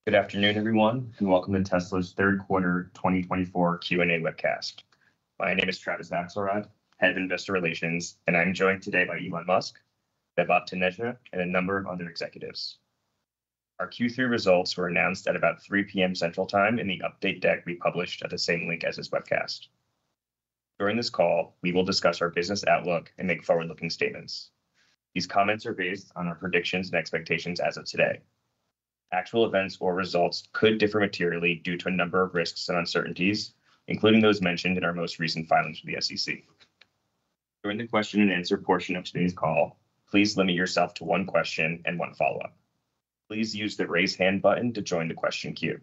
Good afternoon, everyone, and welcome to Tesla's third quarter 2024 Q&A webcast. My name is Travis Axelrod, Head of Investor Relations, and I'm joined today by Elon Musk, Vaibhav Taneja, and a number of other executives. Our Q3 results were announced at about 3 p.m. Central Time in the update deck we published at the same link as this webcast. During this call, we will discuss our business outlook and make forward-looking statements. These comments are based on our predictions and expectations as of today. Actual events or results could differ materially due to a number of risks and uncertainties, including those mentioned in our most recent filings with the SEC. During the question and answer portion of today's call, please limit yourself to one question and one follow-up. Please use the raise hand button to join the question queue.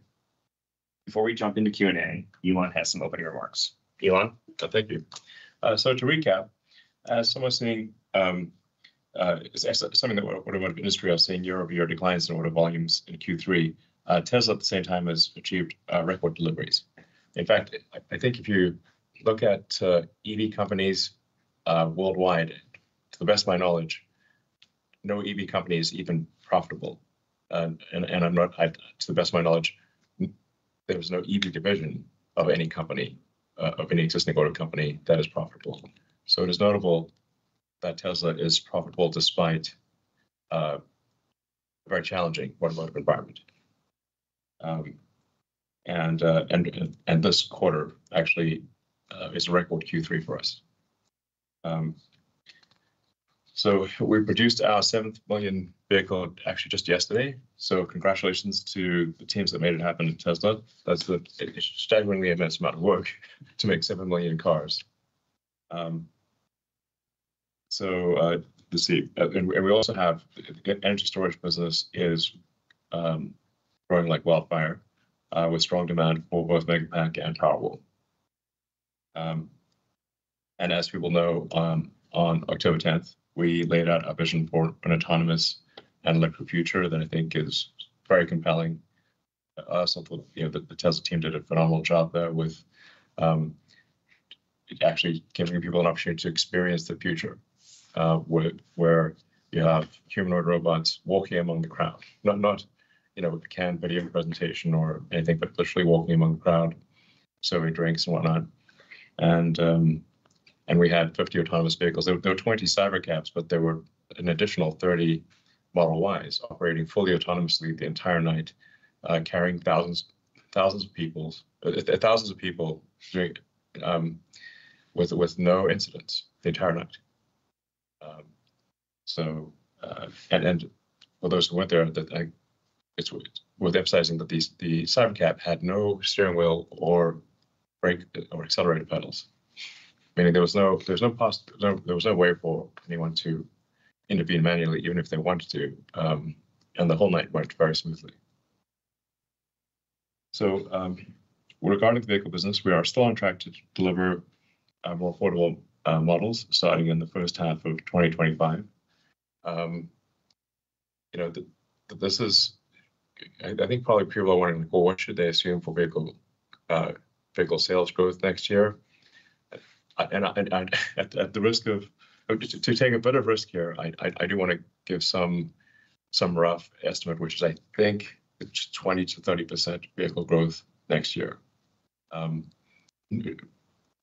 Before we jump into Q&A, Elon has some opening remarks. Elon? Thank you. So to recap, as someone saying, it's something that automotive industry are seeing year-over-year declines in order volumes in Q3. Tesla at the same time has achieved record deliveries. In fact, I think if you look at EV companies worldwide, to the best of my knowledge, no EV company is even profitable. And I'm not, to the best of my knowledge, there's no EV division of any company, of any existing auto company that is profitable. So it is notable that Tesla is profitable despite a very challenging automotive environment. And this quarter actually is a record Q3 for us. So we produced our 7th million vehicle actually just yesterday. So congratulations to the teams that made it happen at Tesla. That's a staggeringly immense amount of work to make 7 million cars. Let's see, and we also have the energy storage business is growing like wildfire with strong demand for both Megapack and Powerwall. And as people know, on October 10th, we laid out a vision for an autonomous and electric future that I think is very compelling. The Tesla team did a phenomenal job there with actually giving people an opportunity to experience the future. Where you have humanoid robots walking among the crowd, not with a canned video presentation or anything, but literally walking among the crowd, serving drinks and whatnot. And we had 50 autonomous vehicles. There were 20 Cybercabs, but there were an additional 30 Model Ys operating fully autonomously the entire night, carrying thousands of people with no incidents the entire night. And for those who went there, it's worth emphasizing that the Cybercab had no steering wheel or brake or accelerator pedals, meaning there was no way for anyone to intervene manually, even if they wanted to, and the whole night went very smoothly. So regarding the vehicle business, we are still on track to deliver more affordable models starting in the first half of 2025. This is, I think probably people are wondering, well, what should they assume for vehicle sales growth next year? And at the risk of to take a bit of risk here, I do want to give some rough estimate, which is I think it's 20 to 30% vehicle growth next year.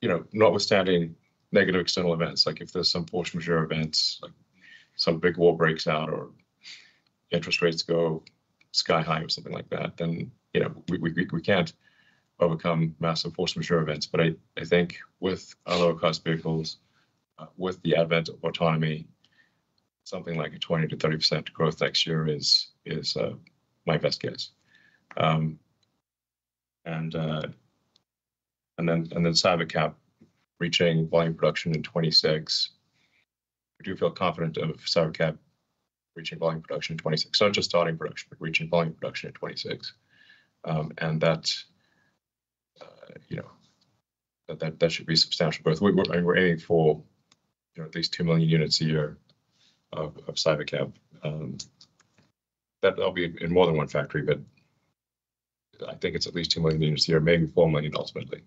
Notwithstanding negative external events, like if there's some force majeure events, like some big war breaks out or interest rates go sky high or something like that, then we can't overcome massive force majeure events. But I think with our lower cost vehicles, with the advent of autonomy, something like a 20 to 30% growth next year is my best guess. And then Cybercab reaching volume production in 26. I do feel confident of Cybercab reaching volume production in 26, not just starting production, but reaching volume production in 26. And that, that should be substantial growth. We're aiming for at least 2 million units a year of Cybercab. That'll be in more than one factory, but I think it's at least 2 million units a year, maybe 4 million ultimately.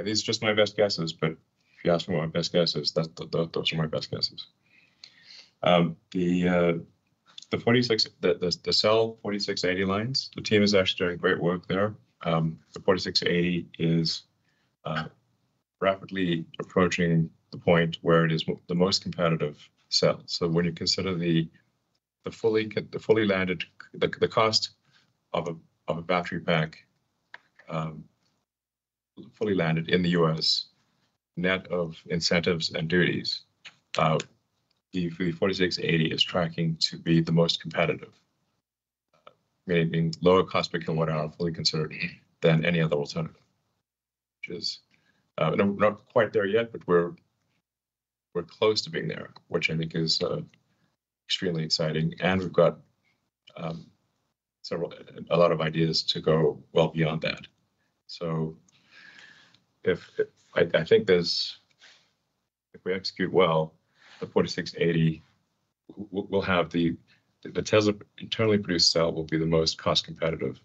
These are just my best guesses, but if you ask me what my best guess is, those are my best guesses. The 46, the cell 4680 lines, the team is actually doing great work there. The 4680 is rapidly approaching the point where it is the most competitive cell. So when you consider the fully landed, the cost of a battery pack fully landed in the U.S., net of incentives and duties, the 4680 is tracking to be the most competitive, meaning lower cost per kilowatt hour fully considered than any other alternative, which is not quite there yet, but we're close to being there, which I think is extremely exciting. And we've got a lot of ideas to go well beyond that. So I think if we execute well, the 4680 will have the Tesla internally produced cell will be the most cost competitive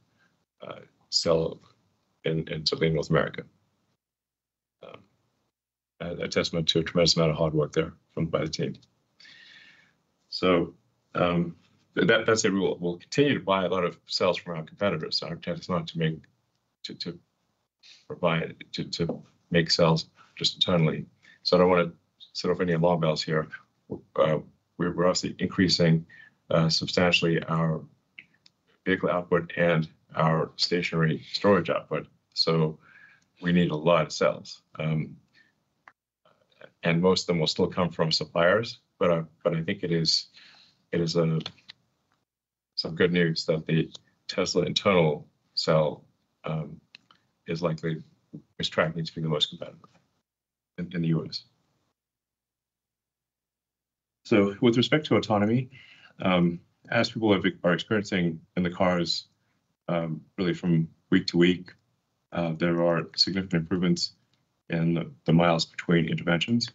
cell in certainly North America. A testament to a tremendous amount of hard work there by the team. So that's it. We'll continue to buy a lot of cells from our competitors. Our intent is not to make cells just internally. So I don't want to set off any alarm bells here. We're obviously increasing substantially our vehicle output and our stationary storage output. So we need a lot of cells. And most of them will still come from suppliers, but I think it is some good news that the Tesla internal cell is tracking to be the most competitive in the US. So with respect to autonomy, as people are experiencing in the cars, really from week to week, there are significant improvements in the miles between interventions.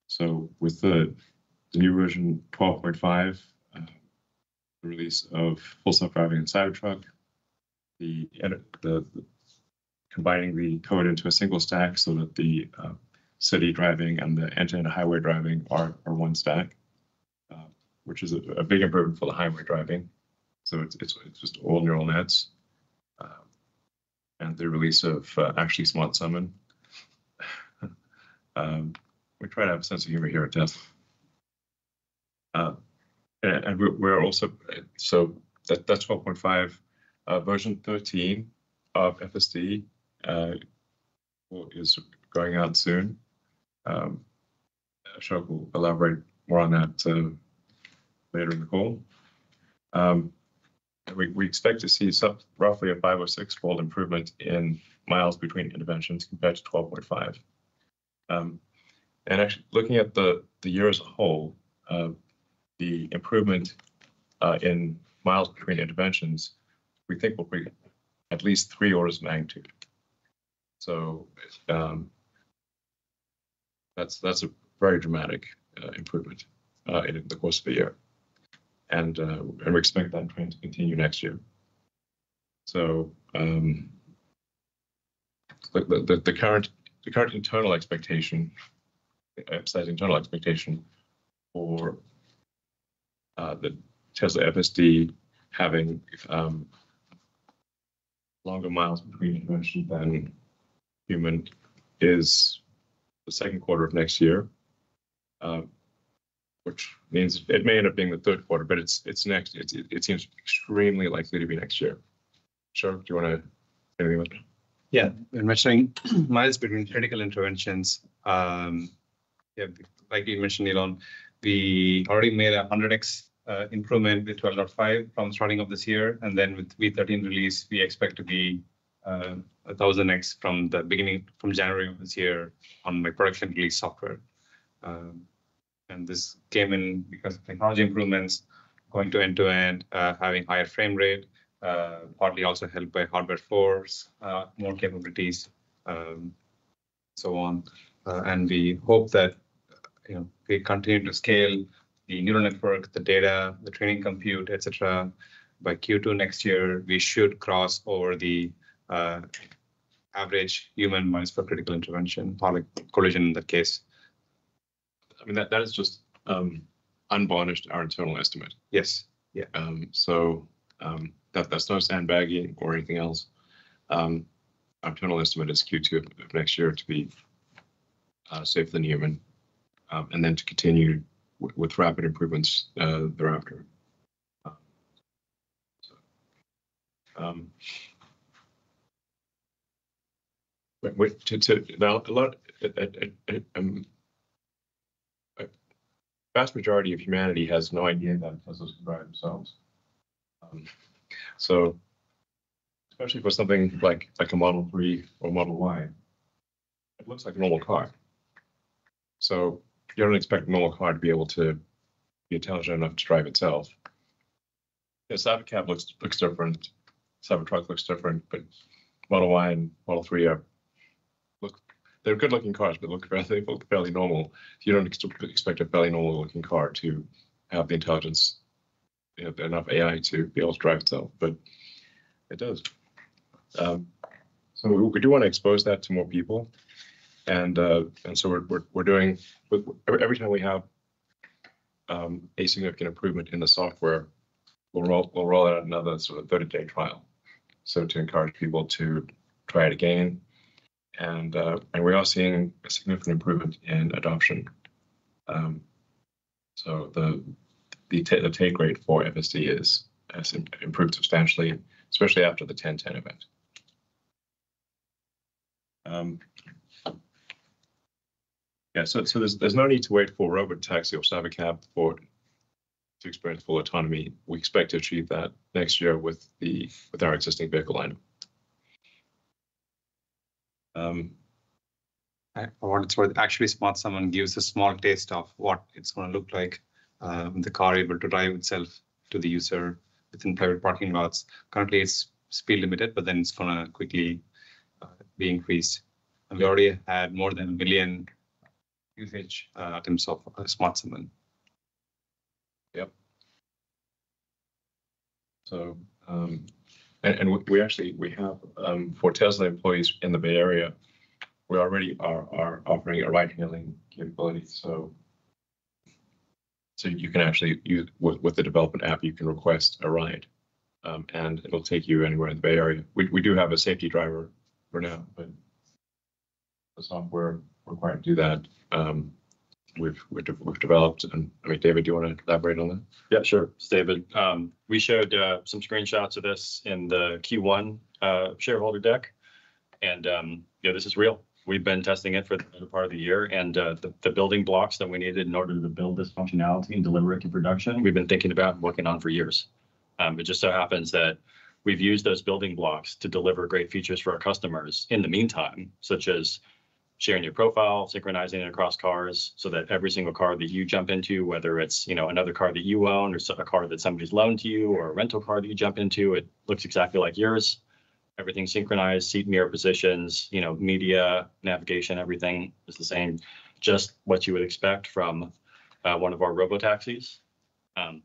So with the new version 12.5, the release of Full Self-Driving and Cybertruck, the combining the code into a single stack so that the city driving and the end-to-end highway driving are one stack, which is a big improvement for the highway driving. So it's just all neural nets. And the release of actually Smart Summon. We try to have a sense of humor here at Tesla. And we're also, so that's 12.5. Version 13 of FSD is going out soon. Ashok will elaborate more on that later in the call. We expect to see roughly a 5 or 6-fold improvement in miles between interventions compared to 12.5. And actually, looking at the year as a whole, the improvement in miles between interventions, we think will be at least 3 orders of magnitude. So that's a very dramatic improvement in the course of the year. And we expect that trend to continue next year. So the current internal expectation, internal expectation for the Tesla FSD having longer miles between interventions than human is the second quarter of next year. Which means it may end up being the third quarter, but it's next. It seems extremely likely to be next year. Sure. Do you want to say anything about that? Yeah, when measuring miles between critical interventions, like you mentioned, Elon, we already made a 100x improvement with 12.5 from starting of this year, and then with V13 release, we expect to be 1000x from January of this year on my production release software. And this came in because of technology improvements, going to end-to-end, having higher frame rate, partly also helped by hardware force, more capabilities, so on. And we hope that we continue to scale the neural network, the data, the training compute, etc. By Q2 next year, we should cross over the average human miles per critical intervention, or like collision in that case. I mean, that is just unvarnished our internal estimate. Yes. Yeah. That's no sandbagging or anything else. Our internal estimate is Q2 of next year to be safer than human, and then to continue with rapid improvements thereafter. Now a lot. Vast majority of humanity has no idea that Teslas can drive themselves. So, especially for something like a Model 3 or Model Y, it looks like a normal car. So you don't expect a normal car to be able to be intelligent enough to drive itself. The Cybercab looks different. Cybertruck looks different, but Model Y and Model 3 they're good-looking cars, but they look fairly normal. You don't expect a fairly normal-looking car to have the intelligence, enough AI to be able to drive itself, but it does. So we do want to expose that to more people, and so we're doing every time we have a significant improvement in the software, we'll roll out another sort of 30-day trial, so to encourage people to try it again. And we are seeing a significant improvement in adoption. So the take rate for FSD has improved substantially, especially after the 1010 event. Yeah, so there's no need to wait for robotaxi or Cybercab to experience full autonomy. We expect to achieve that next year with our existing vehicle lineup. For what it's worth, actually, Smart Summon gives a small taste of what it's going to look like with the car able to drive itself to the user within private parking lots. Currently, it's speed limited, but then it's going to quickly be increased. And we already had more than 1 million usage attempts of Smart Summon. Yep. So, and we have for Tesla employees in the Bay Area, we already are offering a ride-hailing capability. So you can actually use with the development app, you can request a ride, and it'll take you anywhere in the Bay Area. We do have a safety driver for now, but the software required to do that, we've developed. And I mean, David, do you want to elaborate on that? Yeah, sure. It's David. We showed some screenshots of this in the Q1 shareholder deck, and this is real. We've been testing it for the better part of the year, and the building blocks that we needed in order to build this functionality and deliver it to production, we've been thinking about and working on for years. It just so happens that we've used those building blocks to deliver great features for our customers in the meantime, such as sharing your profile, synchronizing it across cars, so that every single car that you jump into, whether it's another car that you own or a car that somebody's loaned to you or a rental car that you jump into, it looks exactly like yours. Everything synchronized, seat mirror positions, media, navigation, everything is the same, just what you would expect from one of our robotaxis.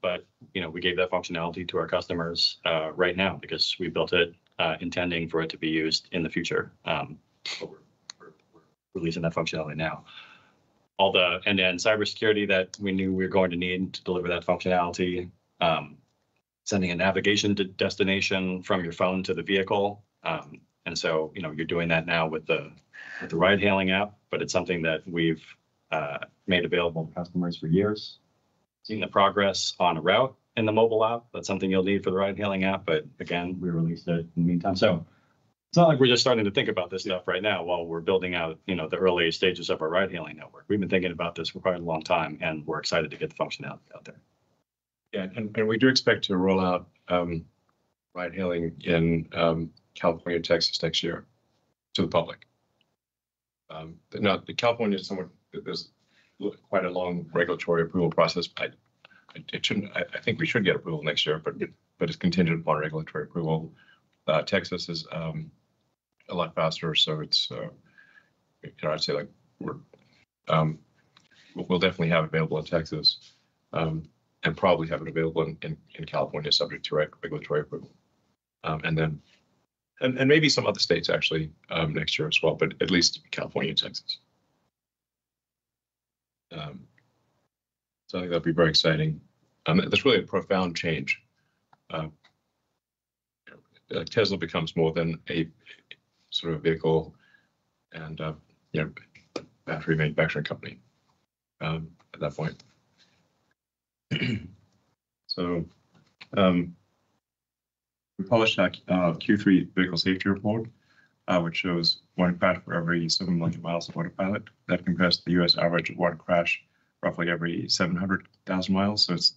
But we gave that functionality to our customers right now because we built it intending for it to be used in the future. But we're releasing that functionality now. All the end-to-end cybersecurity that we knew we were going to need to deliver that functionality. Sending a navigation to destination from your phone to the vehicle. And so, you're doing that now with the ride-hailing app, but it's something that we've made available to customers for years. Seeing the progress on a route in the mobile app, that's something you'll need for the ride-hailing app, but again, we released it in the meantime. So it's not like we're just starting to think about this stuff right now while we're building out, the early stages of our ride-hailing network. We've been thinking about this for quite a long time, and we're excited to get the functionality out there. Yeah, and we do expect to roll out ride-hailing in California, Texas next year to the public. Now, California is somewhat, there's quite a long regulatory approval process. It shouldn't. I think we should get approval next year, but it's contingent upon regulatory approval. Texas is a lot faster, so it's I'd say like we'll definitely have it available in Texas, and probably have it available in California, subject to regulatory approval, and then and maybe some other states actually next year as well, but at least California and Texas. So I think that'll be very exciting. That's really a profound change. Tesla becomes more than a sort of vehicle and battery manufacturing company at that point. So we published our Q3 vehicle safety report, which shows one crash for every 7 million miles of autopilot. That compares to the US average of one crash roughly every 700,000 miles. So it's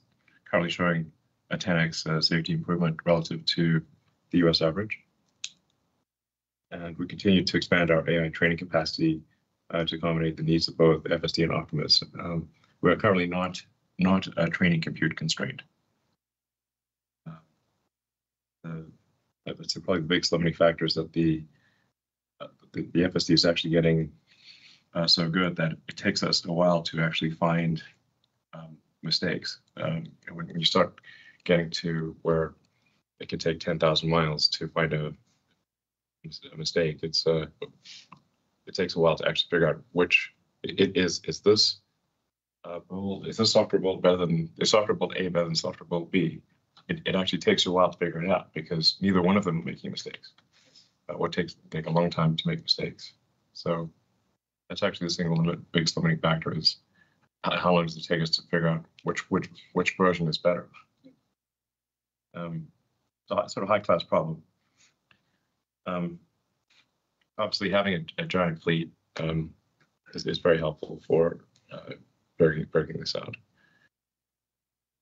currently showing a 10x safety improvement relative to the US average. And we continue to expand our AI training capacity to accommodate the needs of both FSD and Optimus. We're currently not training compute constrained. That's probably the biggest limiting factor is that the FSD is actually getting so good that it takes us a while to actually find mistakes. When you start getting to where it can take 10,000 miles to find a mistake, it takes a while to actually figure out which is this build, is this software build better than, is software build A better than software build B? It actually takes a while to figure it out because neither one of them are making mistakes. What take a long time to make mistakes. So that's actually the single biggest limiting factor is how long does it take us to figure out which version is better. So sort of high class problem. Obviously, having a giant fleet is very helpful for breaking this out.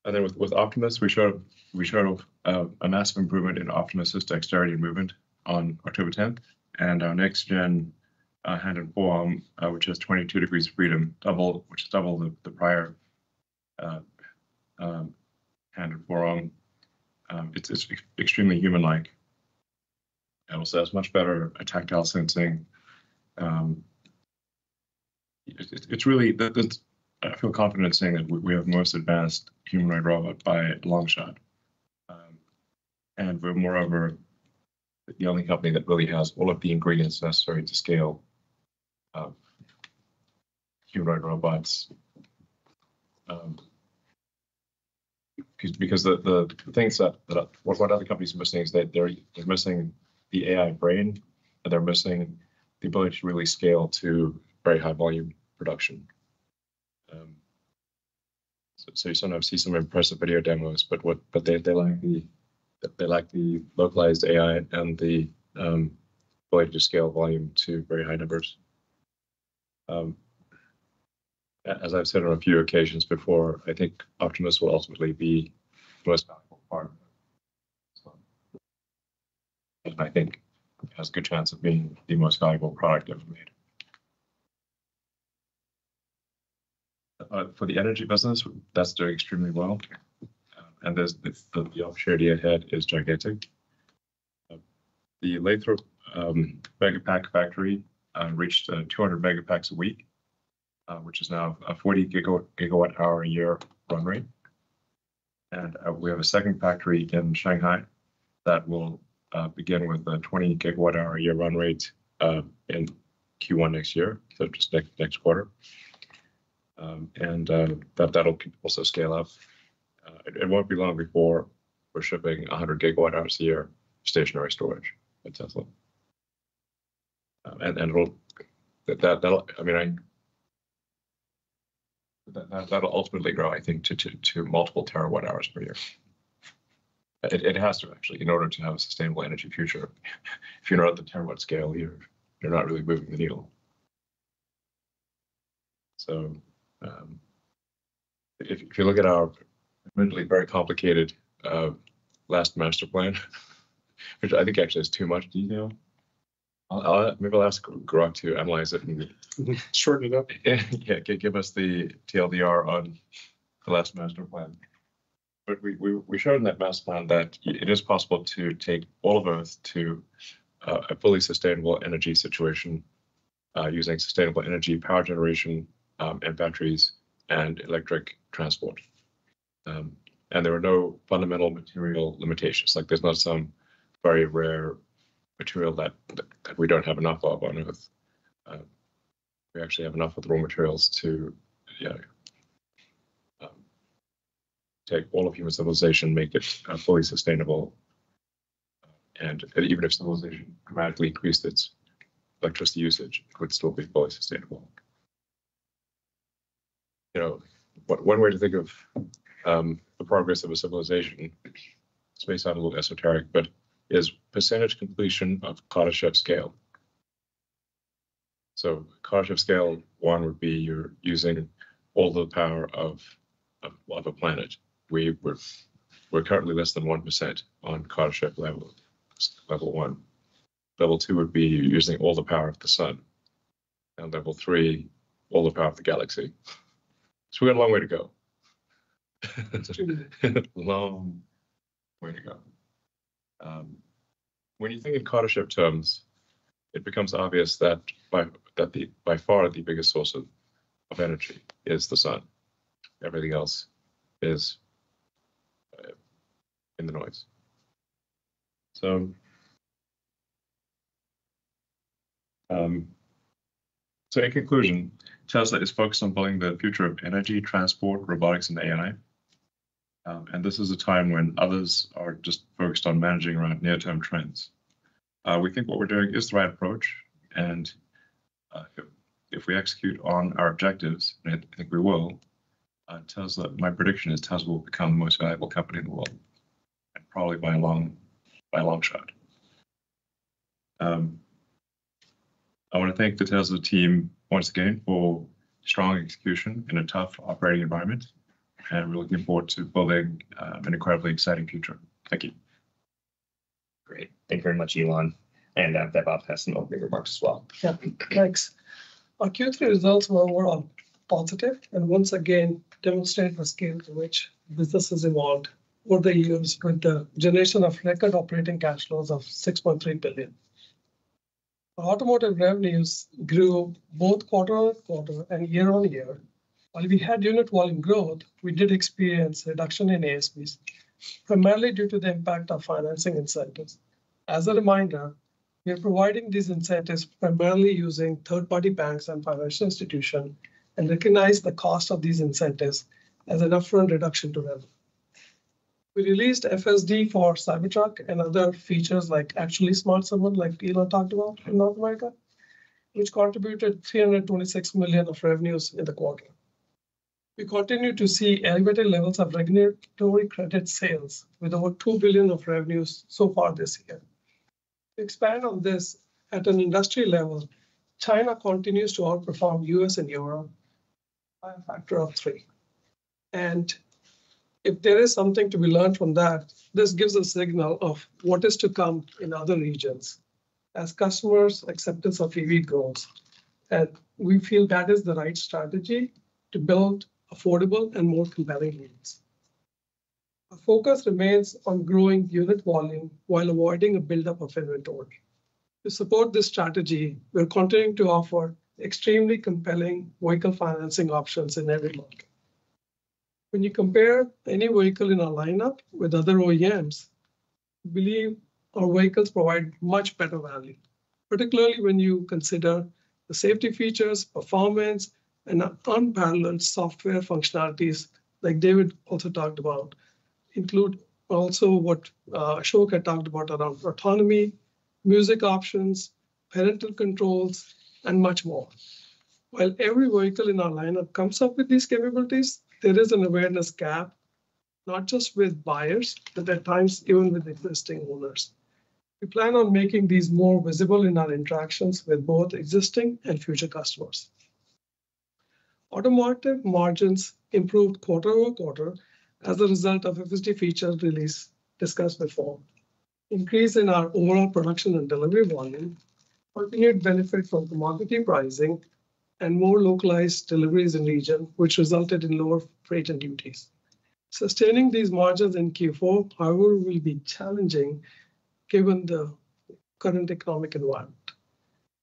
And then with Optimus, we showed a massive improvement in Optimus's dexterity and movement on October 10th, and our next gen hand and forearm, which has 22 degrees of freedom, which is double the prior hand and forearm. It's extremely human-like. It also has much better tactile sensing. It's really, I feel confident saying that we have the most advanced humanoid robot by a long shot. And we're moreover the only company that really has all of the ingredients necessary to scale humanoid robots. Because the things that what other companies are missing is that they're missing the AI brain, and they're missing the ability to really scale to very high volume production. So you sometimes see some impressive video demos, but they lack the localized AI and the ability to scale volume to very high numbers. As I've said on a few occasions before, I think Optimus will ultimately be the most valuable part of it. And I think it has a good chance of being the most valuable product ever made. For the energy business, that's doing extremely well. And there's the opportunity ahead is gigantic. The Lathrop Megapack factory reached 200 megapacks a week, which is now a 40 gigawatt hour a year run rate. And we have a second factory in Shanghai that will begin with a 20 gigawatt hour a year run rate in Q1 next year, so just next quarter. And that'll also scale up. It won't be long before we're shipping 100 gigawatt hours a year stationary storage at Tesla. And that'll ultimately grow, I think, to multiple terawatt hours per year. It has to actually, in order to have a sustainable energy future. If you're not at the terawatt scale, you're not really moving the needle. So if you look at our admittedly very complicated last master plan, which I think actually has too much detail, Maybe I'll ask Grok to analyze it and Shorten it up. yeah, give us the TLDR on the last master plan. But we showed in that master plan that it is possible to take all of Earth to a fully sustainable energy situation using sustainable energy, power generation, and batteries and electric transport. And there are no fundamental material limitations. Like there's not some very rare material that we don't have enough of on Earth. We actually have enough of the raw materials to take all of human civilization, make it fully sustainable. And even if civilization dramatically increased its electricity usage, it would still be fully sustainable. You know, one way to think of the progress of a civilization, this may sound a little esoteric, but is percentage completion of Kardashev scale. So Kardashev scale 1 would be you're using all the power of a planet. We're currently less than 1% on Kardashev level 1. Level 2 would be using all the power of the sun. And level 3, all the power of the galaxy. So we got a long way to go. Long way to go. When you think in Kardashev terms, it becomes obvious that by far the biggest source of energy is the sun. Everything else is in the noise. So in conclusion, Tesla is focused on building the future of energy, transport, robotics, and AI. And this is a time when others are just focused on managing around near-term trends. We think what we're doing is the right approach, and if we execute on our objectives, and I think we will, Tesla, my prediction is Tesla will become the most valuable company in the world, and probably by a long shot. I want to thank the Tesla team once again for strong execution in a tough operating environment, and we're looking forward to building an incredibly exciting future. Thank you. Great. Thank you very much, Elon. And Bob has some opening remarks as well. Yeah, thanks. Our Q3 results were overall positive and once again demonstrate the scale to which business has evolved over the years with the generation of record operating cash flows of $6.3 billion. Our automotive revenues grew both quarter-on-quarter and year-on-year. While we had unit volume growth, we did experience a reduction in ASPs, primarily due to the impact of financing incentives. As a reminder, we are providing these incentives primarily using third-party banks and financial institutions and recognize the cost of these incentives as an upfront reduction to revenue. We released FSD for Cybertruck and other features like Actually Smart Summon, like Elon talked about in North America, which contributed $326 million of revenues in the quarter. We continue to see elevated levels of regulatory credit sales with over $2 billion of revenues so far this year. To expand on this, at an industry level, China continues to outperform US and Europe by a factor of 3. And if there is something to be learned from that, this gives a signal of what is to come in other regions as customers' acceptance of EV grows. And we feel that is the right strategy to build affordable and more compelling leads. Our focus remains on growing unit volume while avoiding a buildup of inventory. To support this strategy, we're continuing to offer extremely compelling vehicle financing options in every market. When you compare any vehicle in our lineup with other OEMs, we believe our vehicles provide much better value, particularly when you consider the safety features, performance, and unparalleled software functionalities like David also talked about, include also what Ashok had talked about around autonomy, music options, parental controls, and much more. While every vehicle in our lineup comes up with these capabilities, there is an awareness gap, not just with buyers, but at times even with existing owners. We plan on making these more visible in our interactions with both existing and future customers. Automotive margins improved quarter-over-quarter as a result of FSD feature release discussed before. Increase in our overall production and delivery volume, continued benefit from commodity pricing, and more localized deliveries in region, which resulted in lower freight and duties. Sustaining these margins in Q4, however, will be challenging given the current economic environment.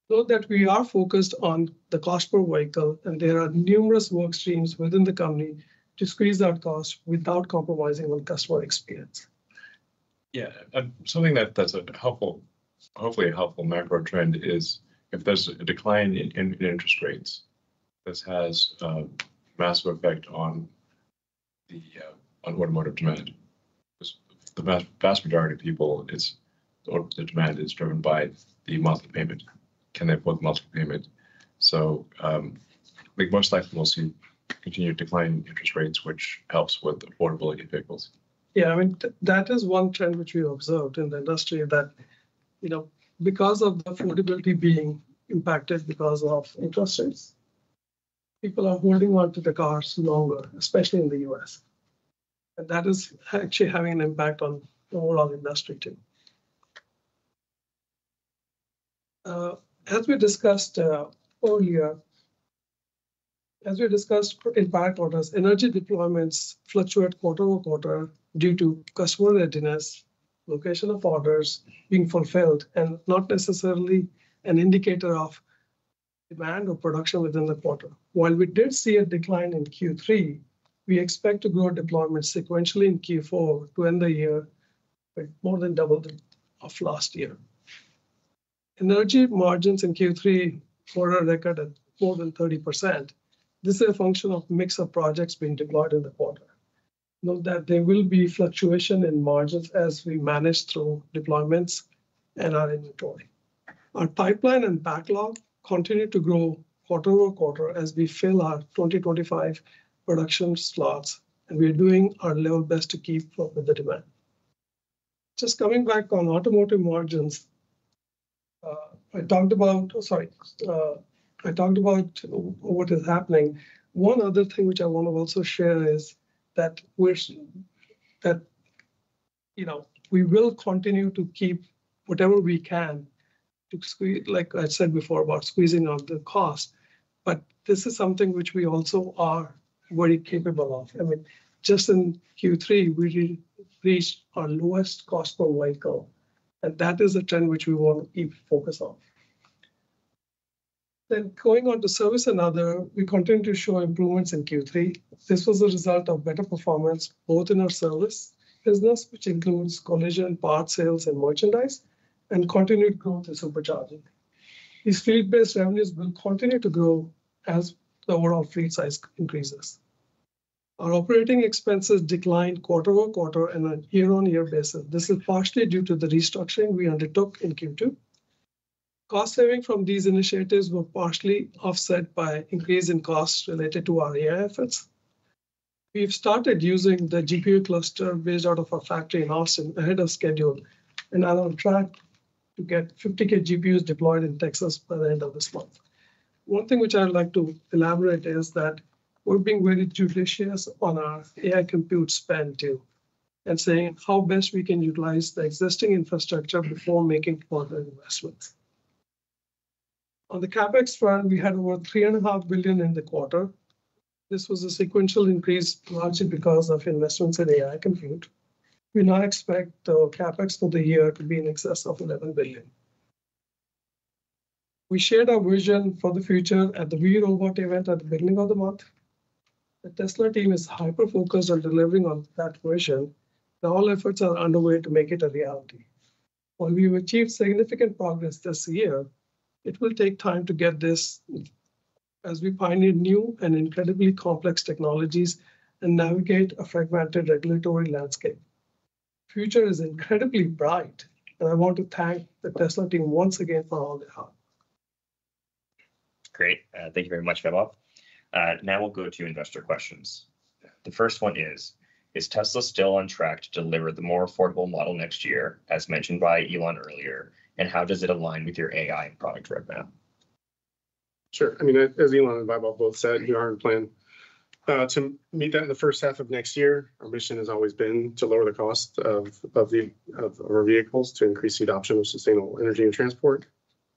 Note that we are focused on the cost per vehicle, and there are numerous work streams within the company to squeeze out costs without compromising on customer experience. Yeah, something that's a helpful, hopefully a helpful macro trend is if there's a decline in interest rates, this has a massive effect on the on automotive demand. The vast majority of people, the demand is driven by the monthly payment. Can they afford the monthly payment? So I think most likely we'll see continued decline in interest rates, which helps with affordability of vehicles. Yeah, I mean, that is one trend which we observed in the industry that, because of the affordability being impacted because of interest rates, people are holding on to the cars longer, especially in the US. And that is actually having an impact on the overall industry too. As we discussed earlier, as we discussed in prior quarters, energy deployments fluctuate quarter over quarter due to customer readiness, location of orders being fulfilled, and not necessarily an indicator of demand or production within the quarter. While we did see a decline in Q3, we expect to grow deployments sequentially in Q4 to end the year with more than double of last year. Energy margins in Q3 were a record at more than 30%. This is a function of mix of projects being deployed in the quarter. Note that there will be fluctuation in margins as we manage through deployments and our inventory. Our pipeline and backlog continue to grow quarter over quarter as we fill our 2025 production slots, and we're doing our level best to keep up with the demand. Just coming back on automotive margins, I talked about what is happening. One other thing which I want to also share is that we will continue to keep whatever we can to squeeze, like I said before, about squeezing out the cost. But this is something which we also are very capable of. I mean, just in Q3, we reached our lowest cost per vehicle, and that is a trend which we want to keep focus on. Then going on to service and other, we continue to show improvements in Q3. This was a result of better performance both in our service business, which includes collision, part sales, and merchandise, and continued growth in supercharging. These fleet-based revenues will continue to grow as the overall fleet size increases. Our operating expenses declined quarter over quarter and on a year-on-year basis. This is partially due to the restructuring we undertook in Q2. Cost saving from these initiatives were partially offset by increase in costs related to our AI efforts. We've started using the GPU cluster based out of our factory in Austin ahead of schedule and are on track to get 50K GPUs deployed in Texas by the end of this month. One thing which I'd like to elaborate is that we're being very judicious on our AI compute spend too, and saying how best we can utilize the existing infrastructure before making further investments. On the CapEx front, we had over $3.5 billion in the quarter. This was a sequential increase largely because of investments in AI compute. We now expect the CapEx for the year to be in excess of $11 billion. We shared our vision for the future at the We Robot event at the beginning of the month. The Tesla team is hyper-focused on delivering on that vision, and all efforts are underway to make it a reality. While we've achieved significant progress this year, it will take time to get this as we pioneer new and incredibly complex technologies and navigate a fragmented regulatory landscape. The future is incredibly bright, and I want to thank the Tesla team once again for all their hard work. Great. Thank you very much, Vaibhav. Now we'll go to investor questions. The first one is Tesla still on track to deliver the more affordable model next year, as mentioned by Elon earlier, and how does it align with your AI and product roadmap? Sure. I mean, as Elon and Vaibhav both said, we are in plan to meet that in the first half of next year. Our mission has always been to lower the cost of our vehicles to increase the adoption of sustainable energy and transport.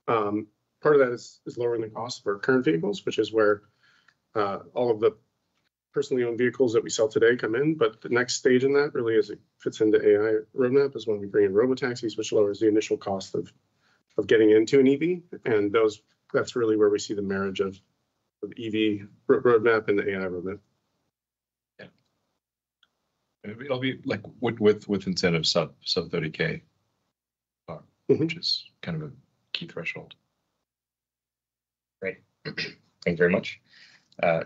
Part of that is lowering the cost of our current vehicles, which is where all of the personally owned vehicles that we sell today come in. But the next stage in that really, as it fits into AI roadmap, is when we bring in robotaxis, which lowers the initial cost of getting into an EV. And that's really where we see the marriage of EV roadmap and the AI roadmap. It'll be like with incentives sub 30K, which is kind of a key threshold. Great. Thank you very much.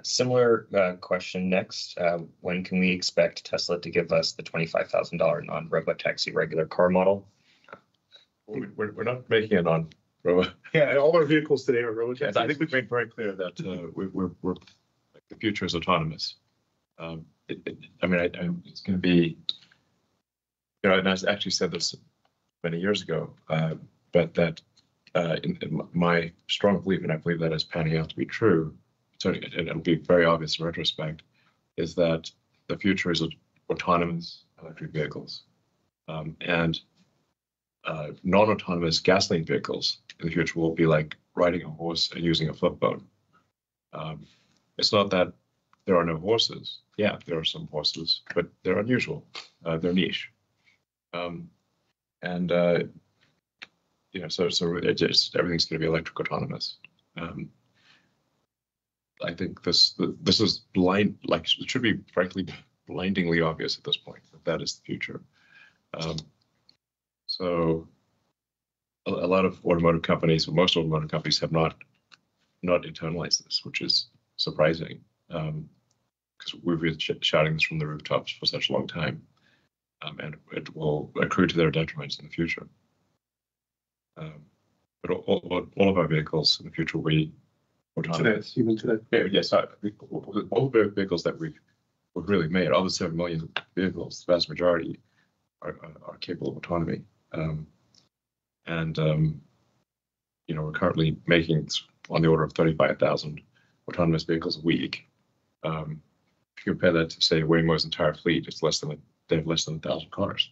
Similar question next. When can we expect Tesla to give us the $25,000 non-robotaxi regular car model? We're not making it on robo. Yeah, all our vehicles today are robotaxis. I think we've made very clear that we're the future is autonomous. I mean, it's going to be, and I actually said this many years ago, but that in my strong belief, and I believe that is panning out to be true, and it'll be very obvious in retrospect, is that the future is autonomous electric vehicles, and non-autonomous gasoline vehicles in the future will be like riding a horse and using a flip phone. It's not that there are no horses. Yeah, there are some horses, but they're unusual. They're niche. So it just everything's going to be electric autonomous. I think this is blind, like it should be frankly blindingly obvious at this point that is the future. So a lot of automotive companies, most automotive companies have not internalized this, which is surprising. Because we've been shouting this from the rooftops for such a long time, and it will accrue to their detriment in the future. But all of our vehicles in the future will be autonomous. Even today. Yeah, yes, all the vehicles that we've really made, all the 7 million vehicles, the vast majority are capable of autonomy. We're currently making on the order of 35,000 autonomous vehicles a week. If you compare that to, say, Waymo's entire fleet, they have less than 1,000 cars.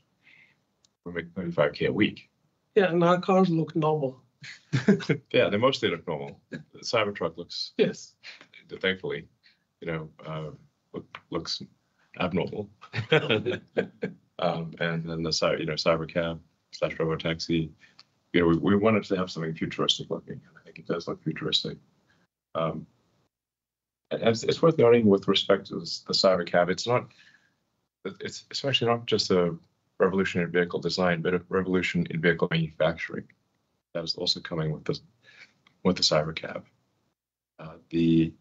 We make 35K a week. Yeah, and our cars look normal. Yeah, they mostly look normal. The Cybertruck looks, Yes. thankfully, looks abnormal. And then the Cybercab / robotaxi, we wanted to have something futuristic looking, and I think it does look futuristic. And it's worth noting with respect to the Cybercab, it's actually not just a revolution in vehicle design, but a revolution in vehicle manufacturing that is also coming with the Cybercab. The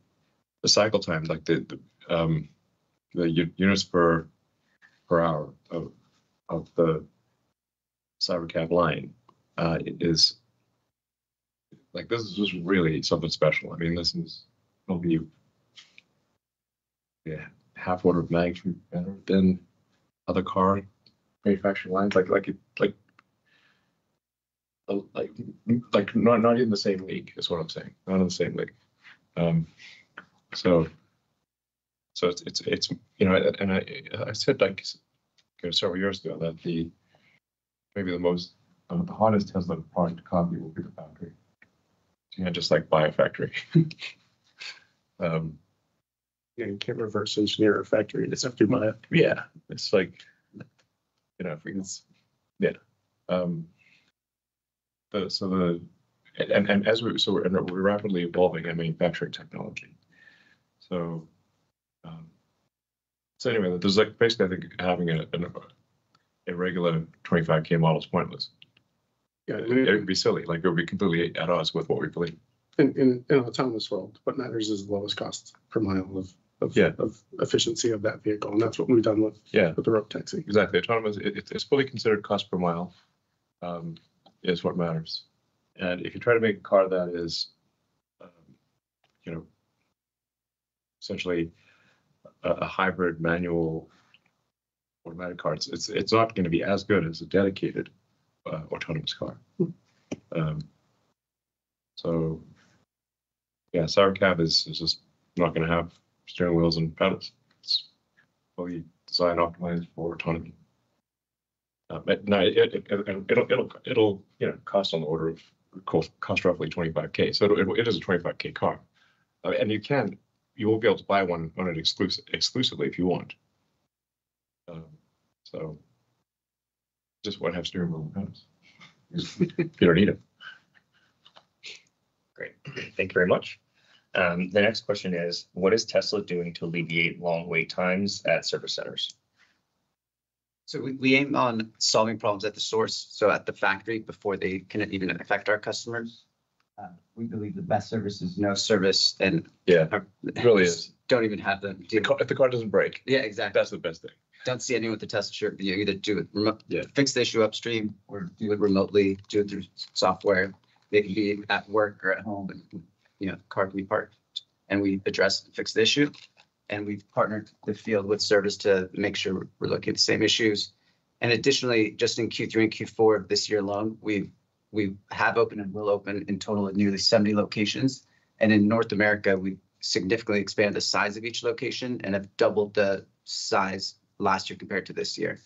cycle time, like the units per hour of the Cybercab line, is like, this is just really something special. I mean, this is probably half order of magnitude better than other car manufacturing lines. Like not in the same league is what I'm saying. Not in the same league. So it's and I said several years ago that maybe the hardest Tesla product to copy will be the factory. So you can't just like buy a factory. You can't reverse engineer a factory. You just have to buy it. Yeah, it's like, if we can, yeah. We're rapidly evolving in manufacturing technology. So anyway, there's like basically, I think having a regular 25K model is pointless. Yeah, It would be silly. Like, it would be completely at odds with what we believe. in an autonomous world, what matters is the lowest cost per mile of efficiency of that vehicle, and that's what we've done with the robotaxi. Exactly. Autonomous, it's fully considered cost per mile, is what matters. And if you try to make a car that is, essentially a hybrid manual automatic car, it's not going to be as good as a dedicated autonomous car. So yeah, Cybercab is just not going to have steering wheels and pedals. It's fully designed optimized for autonomy. But no, it'll cost on the order of cost roughly 25K. So it is a 25K car. And you will be able to buy one on it exclusively if you want. So just what have steering wheel and pedals. You don't need it. Great. Thank you very much. The next question is, what is Tesla doing to alleviate long wait times at service centers? So we aim on solving problems at the source, so at the factory before they can even affect our customers. We believe the best service is no service, and Yeah, it really is. don't even have them. If the car doesn't break, Yeah, exactly. that's the best thing. Don't see anyone with the Tesla shirt. You either do it remote, Yeah. fix the issue upstream, or do it remotely, do it through software. They can be at work or at home, and the car can be parked, and we address and fix the issue. And we've partnered the field with service to make sure we're looking at the same issues. And additionally, just in Q3 and Q4 of this year alone, we have opened and will open in total at nearly 70 locations. And in North America, we significantly expanded the size of each location and have doubled the size last year compared to this year.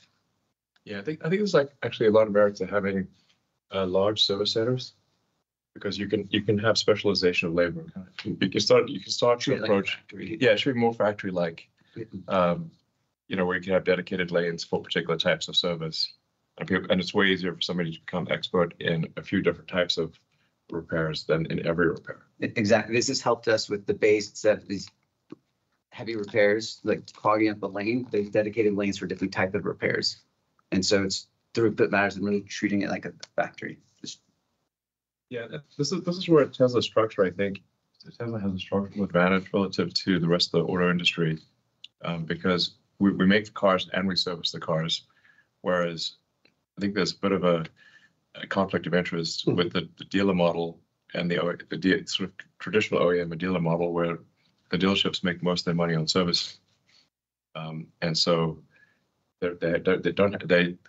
Yeah, I think there's like actually a lot of merit to having large service centers, because you can have specialization of labor. You can start to approach. Yeah, it should be more factory-like. Where you can have dedicated lanes for particular types of service, and it's way easier for somebody to become expert in a few different types of repairs than in every repair. Exactly. This has helped us with the base instead of these heavy repairs, like clogging up a lane. There's dedicated lanes for different type of repairs, and so it's throughput matters and really treating it like a factory. Yeah, this is where Tesla's structure, I think, Tesla has a structural advantage relative to the rest of the auto industry, because we make the cars and we service the cars, whereas I think there's a bit of a conflict of interest with the dealer model and the sort of traditional OEM and dealer model, where the dealerships make most of their money on service, and so they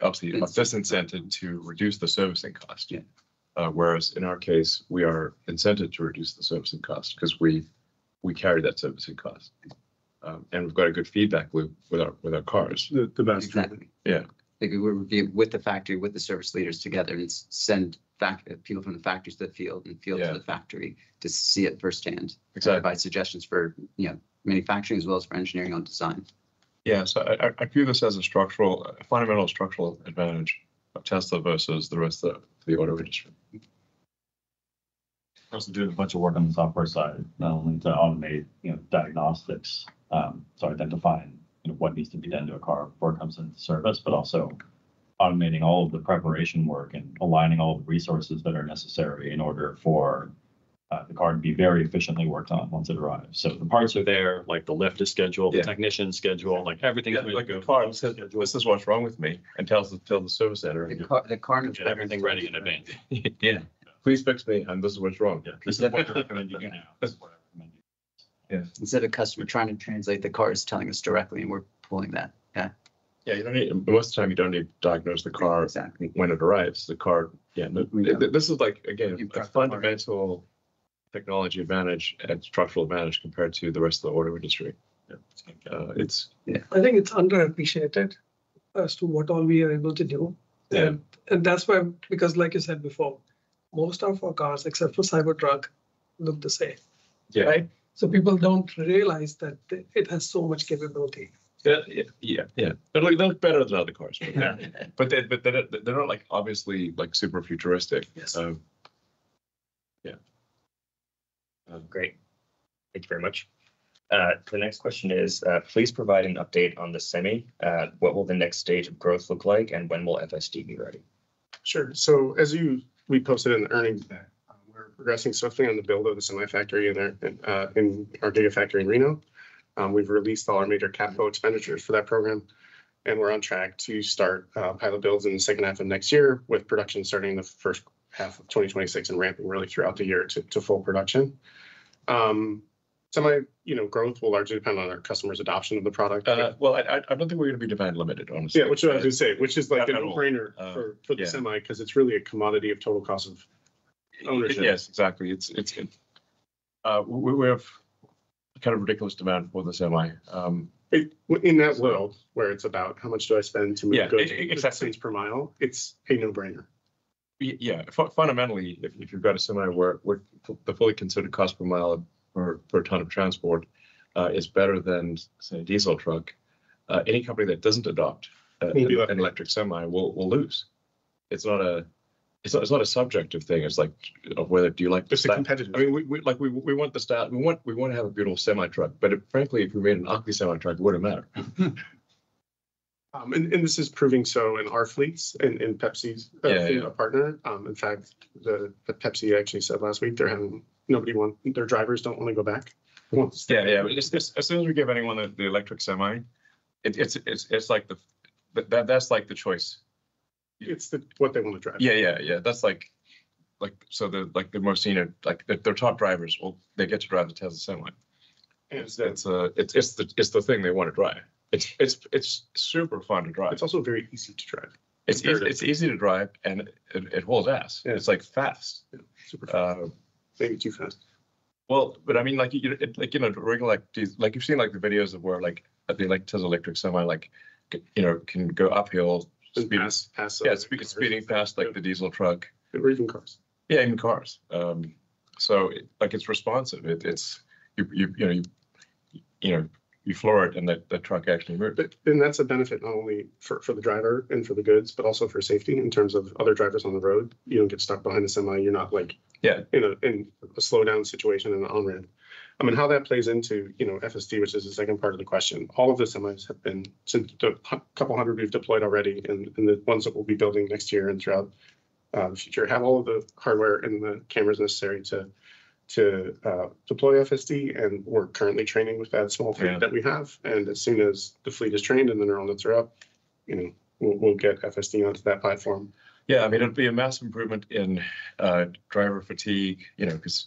obviously are disincented to reduce the servicing cost. Yeah. Whereas in our case, we are incented to reduce the servicing cost because we carry that servicing cost, and we've got a good feedback loop with our cars. The best. Exactly. Yeah. Like we review with the factory, with the service leaders together, and send people from the factories to the field and field to the factory to see it firsthand. Exactly. Provide suggestions for manufacturing as well as for engineering on design. Yeah, so I view this as a fundamental structural advantage of Tesla versus the rest of the auto industry. We're also doing a bunch of work on the software side, not only to automate, diagnostics, so identifying, what needs to be done to a car before it comes into service, but also automating all of the preparation work and aligning all the resources that are necessary in order for the car to be very efficiently worked on once it arrives. So the parts are there, like the lift is scheduled, the Yeah. technician's scheduled, like everything's ready to Like go. the car says, this is what's wrong with me, and tells the service center. The car Get everything ready in advance. Yeah, please fix me, and this is what's wrong. Yeah, this is what I recommend you do now. This is what I recommend you do. instead of customer trying to translate the car is telling us directly, and we're pulling that. Yeah, Yeah, you don't need, most of the time you don't need to diagnose the car exactly. when it arrives. The car, this is like, again, You a prep the car. fundamental technology advantage and structural advantage compared to the rest of the auto industry. It's I think it's underappreciated as to what all we are able to do. Yeah. And that's why, because like you said before, most of our cars, except for Cybertruck, look the same. Yeah. Right? So people don't realize that it has so much capability. yeah. They look better than other cars, but they're not like obviously like super futuristic. Yes. Great. Thank you very much. The next question is, please provide an update on the Semi. What will the next stage of growth look like, and when will FSD be ready? Sure. So as we posted in the earnings deck, we're progressing swiftly on the build of the semi factory in our Gigafactory in Reno. We've released all our major capital expenditures for that program, and we're on track to start pilot builds in the second half of next year, with production starting in the first half of 2026 and ramping really throughout the year to full production. Semi, growth will largely depend on our customers' adoption of the product. Well, I don't think we're going to be demand limited, honestly. Yeah, which I was going to say, which is like a Not at all. no-brainer for the Semi, because it's really a commodity of total cost of ownership. Yes, exactly. We have kind of ridiculous demand for the Semi. In that world where it's about how much do I spend to move Yeah, goods exactly. cents per mile, it's a no-brainer. Yeah, fundamentally, if you've got a semi where the fully considered cost per mile per ton of transport is better than, say, a diesel truck, any company that doesn't adopt an electric semi will lose. It's not a subjective thing. It's like of whether do you like the It's a competitive. I mean, we want the stat. We want to have a beautiful semi truck, but frankly, if we made an ugly semi truck, it wouldn't matter. And this is proving so in our fleets and in Pepsi's fleet partner. In fact, the Pepsi actually said last week their drivers don't want to go back. Yeah. As soon as we give anyone the electric semi, it's like that's like the choice. It's what they want to drive. Yeah. That's like so the most senior, like their top drivers, well, they get to drive the Tesla semi. And it's the thing they want to drive. It's super fun to drive. It's also very easy to drive. It's easy to drive, and it holds ass. Yeah. It's like fast. Yeah, super fast. Maybe too fast. Well, but I mean, regular like you've seen like the videos of where like the Tesla electric semi can go uphill, speeding past like the diesel truck, or even cars. Yeah, even cars. So it's responsive. It's you floor it and the truck actually moves. And that's a benefit not only for the driver and for the goods, but also for safety in terms of other drivers on the road. You don't get stuck behind a semi. You're not in a slowdown situation in an on-ramp. I mean, how that plays into, FSD, which is the second part of the question. All of the semis have been, since the couple hundred we've deployed already, and the ones that we'll be building next year and throughout the future, have all of the hardware and the cameras necessary to deploy FSD, and we're currently training with that small fleet that we have. And as soon as the fleet is trained and the neural nets are up, we'll get FSD onto that platform. Yeah, I mean, it'll be a massive improvement in driver fatigue, because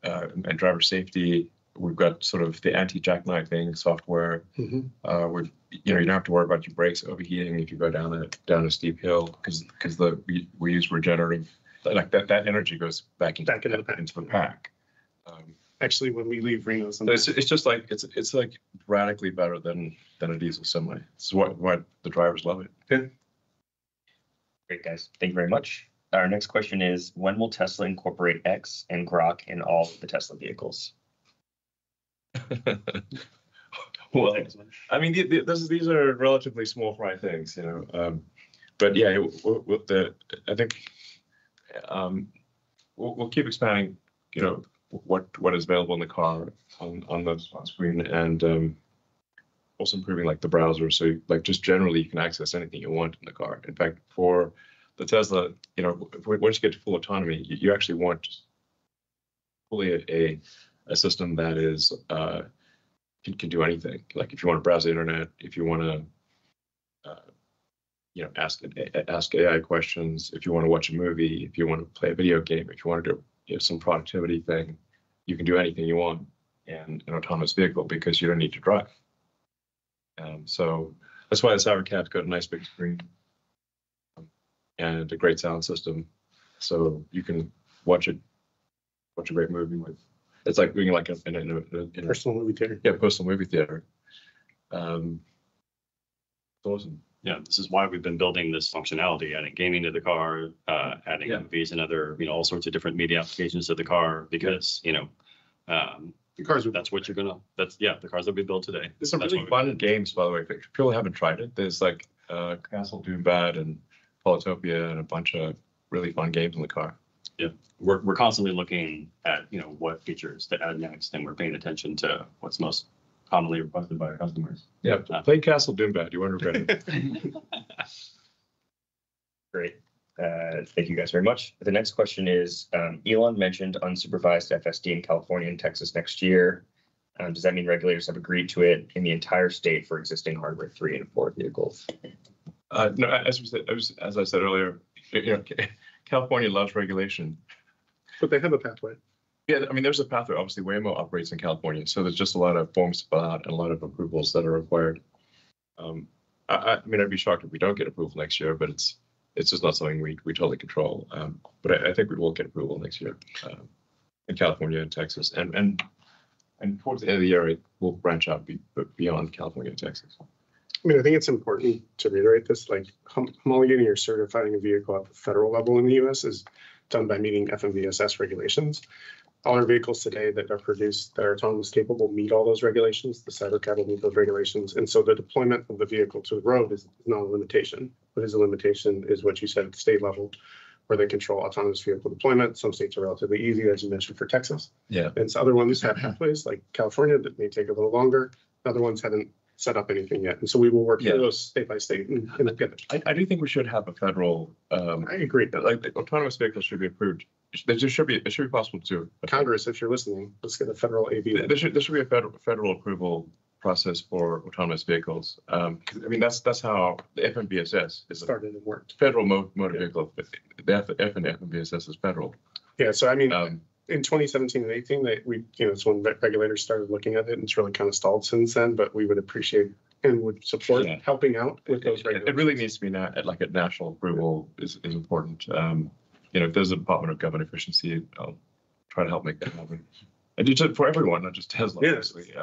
and driver safety. We've got sort of the anti-jackknifing software. Mm-hmm. You don't have to worry about your brakes overheating if you go down a steep hill, because we use regenerative. Like that energy goes back into the pack. Actually, when we leave Reno, it's just like it's like radically better than a diesel semi. It's why the drivers love it. Yeah. Great, guys. Thank you very much. Our next question is, when will Tesla incorporate X and Grok in all of the Tesla vehicles? Well, I mean, these are relatively small fry things, but yeah, I think. We'll keep expanding, what is available in the car on the screen, and also improving like the browser. So like just generally you can access anything you want in the car. In fact, for the Tesla, once you get to full autonomy, you actually want fully a system that is can do anything. Like if you want to browse the internet, if you want to ask AI questions, if you want to watch a movie, if you want to play a video game, if you want to do some productivity thing, you can do anything you want in an autonomous vehicle because you don't need to drive. So that's why the Cybercab's got a nice big screen and a great sound system. So you can watch a great movie with. It's like being like in a personal movie theater. Yeah, personal movie theater. It's awesome. Yeah, this is why we've been building this functionality, adding gaming to the car, adding movies and other, all sorts of different media applications to the car, because, the cars. That's what you're gonna. The cars that we build today. There's some really fun games, by the way. If people haven't tried it, there's like Castle Doombad and Polytopia and a bunch of really fun games in the car. Yeah, we're constantly looking at what features to add next, and we're paying attention to what's most commonly requested by our customers. Yeah, play Castle Doombad. You won't regret it. Great. Thank you guys very much. The next question is, Elon mentioned unsupervised FSD in California and Texas next year. Does that mean regulators have agreed to it in the entire state for existing hardware 3 and 4 vehicles? No, as I said earlier, California loves regulation. But they have a pathway. Yeah, I mean, there's a pathway. Obviously, Waymo operates in California, so there's just a lot of forms to fill out and a lot of approvals that are required. I mean, I'd be shocked if we don't get approval next year, but it's just not something we totally control. But I think we will get approval next year in California and Texas, and towards the end of the year, it will branch out beyond California and Texas. I mean, I think it's important to reiterate this, like homologating or certifying a vehicle at the federal level in the US is done by meeting FMVSS regulations. All our vehicles today that are produced that are autonomous capable meet all those regulations. The Cybercab will meet those regulations. And so the deployment of the vehicle to the road is not a limitation. What is a limitation is what you said at the state level, where they control autonomous vehicle deployment. Some states are relatively easy, as you mentioned, for Texas. Yeah. And so other ones have pathways like California that may take a little longer. Other ones haven't set up anything yet. And so we will work through those state by state and get it. I do think we should have a federal, I agree. like the autonomous vehicles should be approved. It should be possible to. Congress, if you're listening, let's get a federal AV. There should be a federal approval process for autonomous vehicles. 'Cause, I mean, that's how the FMVSS is a Started and worked. federal motor vehicle. The FMVSS is federal. Yeah, so I mean, Um, in 2017 and 18, it's when regulators started looking at it, and it's really kind of stalled since then, but we would appreciate and would support Yeah. helping out with those It regulations. really needs to be like a national approval is important. If there's a Department of Government Efficiency, I'll try to help make that happen. And it's for everyone, not just Tesla, Yes. obviously.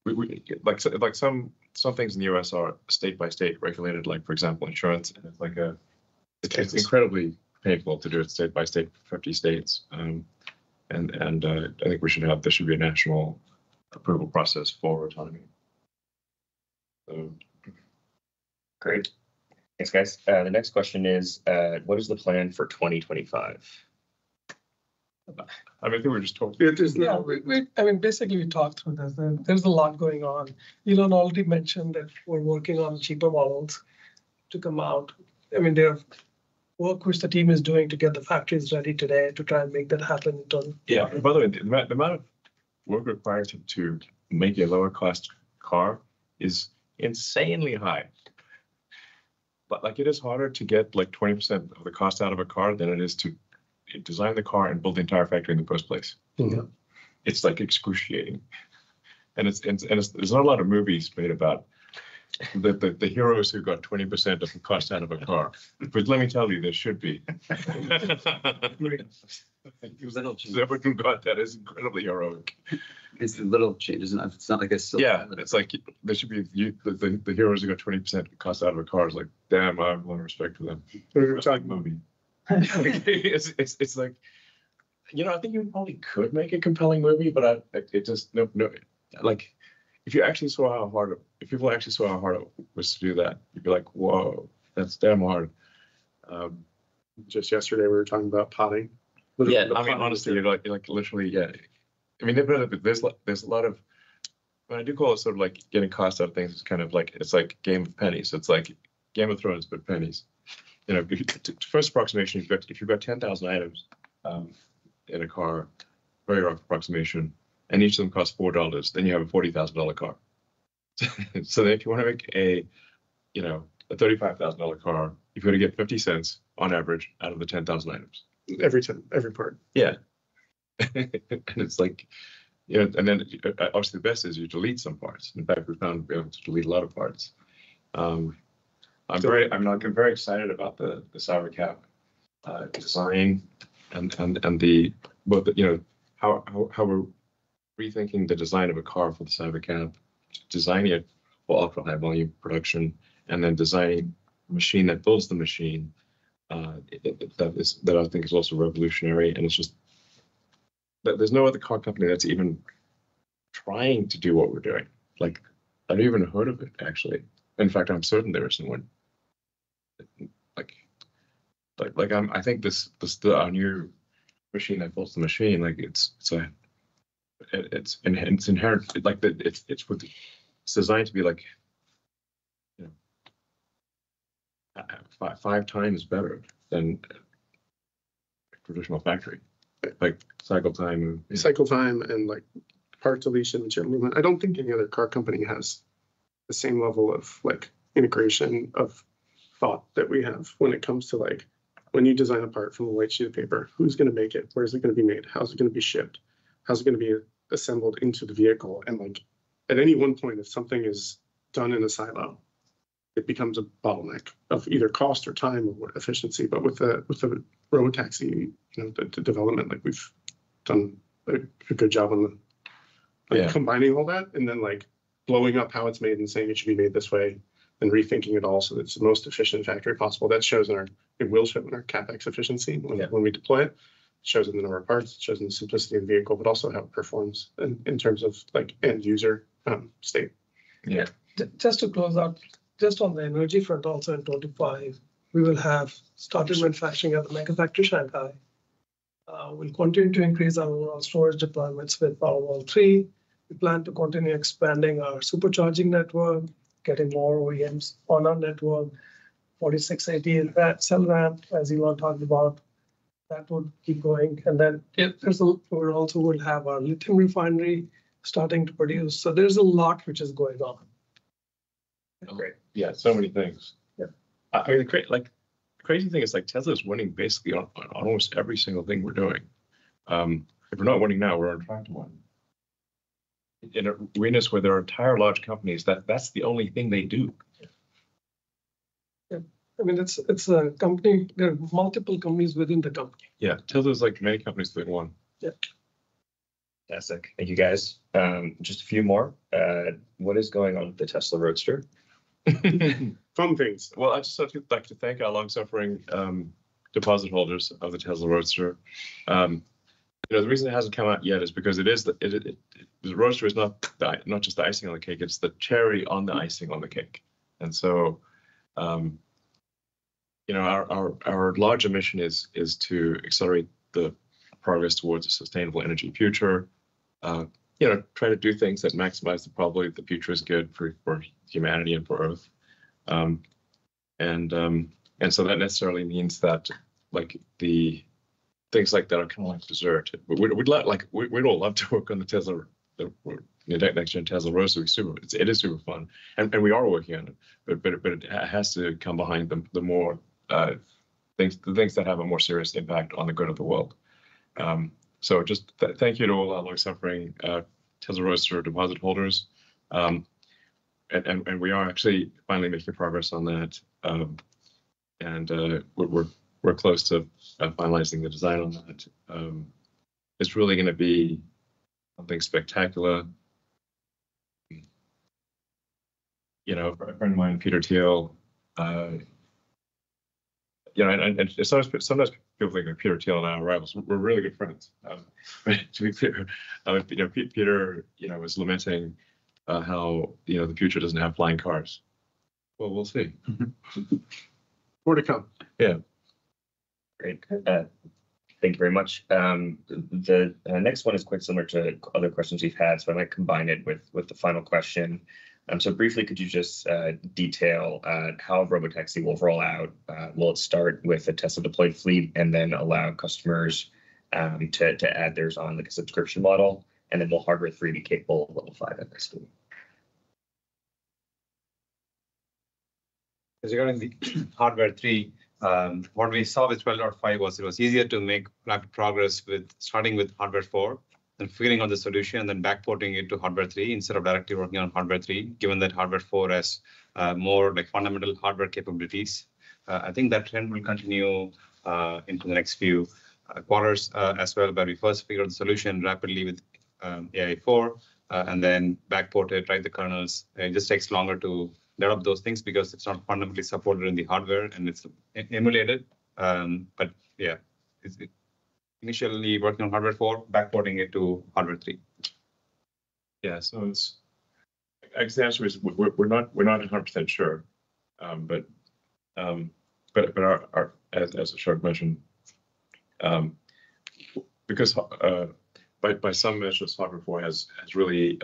We like some things in the US are state by state regulated, like for example, insurance, and it's incredibly painful to do it state by state for 50 states. I think there should be a national approval process for autonomy. So, Great. Thanks, guys. The next question is, what is the plan for 2025? I think we're just talking. Yeah, there's Yeah, no, I mean, basically, we talked through this. There's a lot going on. Elon already mentioned that we're working on cheaper models to come out. I mean, there's work which the team is doing to get the factories ready today to try and make that happen. Yeah. By the way, the amount of work required to make a lower cost car is insanely high. But like, it is harder to get like 20% of the cost out of a car than it is to design the car and build the entire factory in the first place. Yeah. It's like excruciating. And there's not a lot of movies made about the heroes who got 20% of the cost out of a car. But let me tell you, there should be. Little change. Whoever got that is incredibly heroic. It's the little changes. It's not like a silver Yeah, bullet. it's like there should be the heroes who got 20% cost out of a car. Is like, damn, I have a lot of respect for them. we were talking Movie. It's like, I think you probably could make a compelling movie, but it just no. Like, if people actually saw how hard it was to do that, you'd be like, whoa, that's damn hard. just yesterday, we were talking about potting. Yeah, I mean, honestly, you're like literally, yeah. I mean, there's a lot of, when I do call it sort of like getting cost out of things, it's kind of like, it's like Game of Pennies. It's like Game of Thrones, but pennies. First approximation, if you've got 10,000 items in a car, very rough approximation, and each of them costs $4, then you have a $40,000 car. So then if you want to make a $35,000 car, you've got to get 50 cents on average out of the 10,000 items. Every part. Yeah. And it's like, and then obviously the best is you delete some parts. In fact, we found we're able to delete a lot of parts. I'm very excited about the Cybercab design and how we're rethinking the design of a car for the Cybercab, designing it for ultra high volume production, and then designing a machine that builds the machine that I think is also revolutionary. And it's just that there's no other car company that's even trying to do what we're doing. Like, I've never even heard of it, actually. In fact, I'm certain there isn't one. I think our new machine that builds the machine, like it's inherent, like it's designed to be like, five times better than a traditional factory, like cycle time. Cycle time and like part deletion, material movement. I don't think any other car company has the same level of like integration of thought that we have when it comes to like when you design a part from a white sheet of paper, who's going to make it? Where is it going to be made? How's it going to be shipped? How's it going to be assembled into the vehicle? And like at any one point, if something is done in a silo, it becomes a bottleneck of either cost or time or efficiency. But with the robotaxi, the development, like we've done a good job on combining all that, and then like blowing up how it's made and saying it should be made this way and rethinking it all so that it's the most efficient factory possible. That shows it will show in our CapEx efficiency when we deploy it. It shows in the number of parts, it shows in the simplicity of the vehicle, but also how it performs in terms of like end user state. Yeah. Just to close out, just on the energy front, also in 25, we will have started manufacturing at the Mega Factory Shanghai. We'll continue to increase our overall storage deployments with Powerwall 3. We plan to continue expanding our supercharging network, getting more OEMs on our network, 4680 cell ramp, as Elon talked about. That would keep going. And then we also will have our lithium refinery starting to produce. So there's a lot which is going on. Great. Yeah, so many things. Yeah. I mean, the crazy thing is like Tesla is winning basically on almost every single thing we're doing. If we're not winning now, we're on track to win. In arenas where there are entire large companies, that's the only thing they do. Yeah. I mean, it's a company. There are multiple companies within the company. Yeah, Tesla's like many companies doing one. Yeah. Fantastic. Thank you, guys. Just a few more. What is going on with the Tesla Roadster? Fun things. Well, I just like to thank our long-suffering deposit holders of the Tesla Roadster. The reason it hasn't come out yet is because the Roadster is not just the icing on the cake; it's the cherry on the icing on the cake. And so, our larger mission is to accelerate the progress towards a sustainable energy future. Try to do things that maximize the probability that the future is good for humanity and for Earth. And so that necessarily means that like the things like that are kind of like dessert. We'd all love to work on the Tesla, the next gen Tesla Roadster. It is super fun, and we are working on it. But it has to come behind the more things that have a more serious impact on the good of the world. So just thank you to all our long-suffering Tesla Roadster deposit holders, and we are actually finally making progress on that, and we're close to finalizing the design on that. It's really going to be something spectacular. A friend of mine, Peter Thiel, and sometimes people think that Peter Thiel and I are rivals. We're really good friends. But to be clear, Peter, was lamenting how the future doesn't have flying cars. Well, we'll see. More to come. Yeah. Great. Thank you very much. The next one is quite similar to other questions we've had, so I might combine it with the final question. So briefly, could you just detail how Robotaxi will roll out? Will it start with a Tesla deployed fleet and then allow customers to add theirs on like a subscription model? And then will Hardware 3 be capable of level 5 FSD? Regarding the Hardware 3, what we saw with 12.5 was it was easier to make rapid progress with starting with Hardware 4 and figuring out the solution and then backporting it to Hardware 3 instead of directly working on Hardware 3, given that Hardware 4 has more like fundamental hardware capabilities. I think that trend will continue into the next few quarters as well, where we first figure out the solution rapidly with AI4 and then backport it, write the kernels. It just takes longer to develop those things because it's not fundamentally supported in the hardware and it's emulated. But yeah, it's initially working on Hardware 4, backporting it to Hardware 3. Yeah, so the answer is we're not 100% sure, but our as Ashok mentioned, because by some measures Hardware 4 has really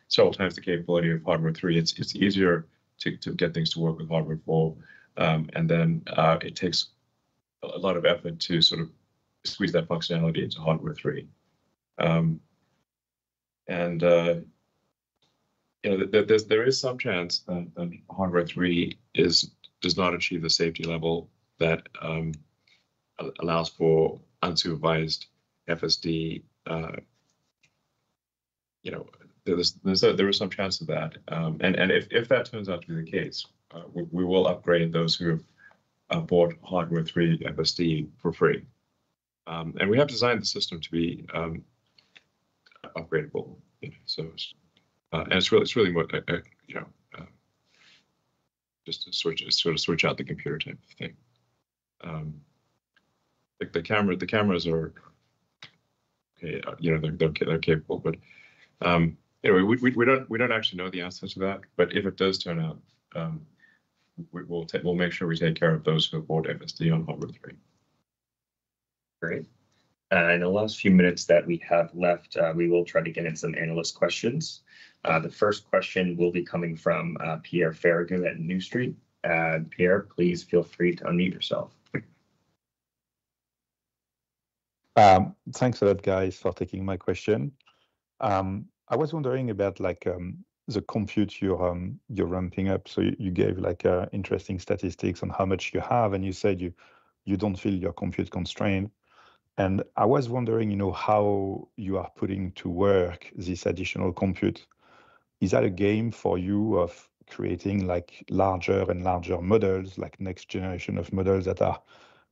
several times the capability of Hardware 3. It's easier to get things to work with Hardware 4, and then it takes a lot of effort to sort of squeeze that functionality into Hardware 3. There is some chance that Hardware 3 does not achieve the safety level that allows for unsupervised FSD. There is some chance of that, and if that turns out to be the case, we will upgrade those who have bought Hardware 3 FSD for free. And we have designed the system to be upgradable. So And it's really what, you know, just to switch out the computer type of thing. Like the cameras are, okay, you know, they're capable, but anyway, we don't actually know the answer to that. But if it does turn out, we'll make sure we take care of those who have bought FSD on Hardware 3. Great. In the last few minutes that we have left, we will try to get in some analyst questions. The first question will be coming from Pierre Farragut at New Street. Pierre, please feel free to unmute yourself. Thanks a lot, guys, for taking my question. I was wondering about the compute you're ramping up. So you gave interesting statistics on how much you have, and you said you don't feel your compute constrained. And I was wondering, how you are putting to work this additional compute. Is that a game for you of creating larger and larger models, like next generation of models that are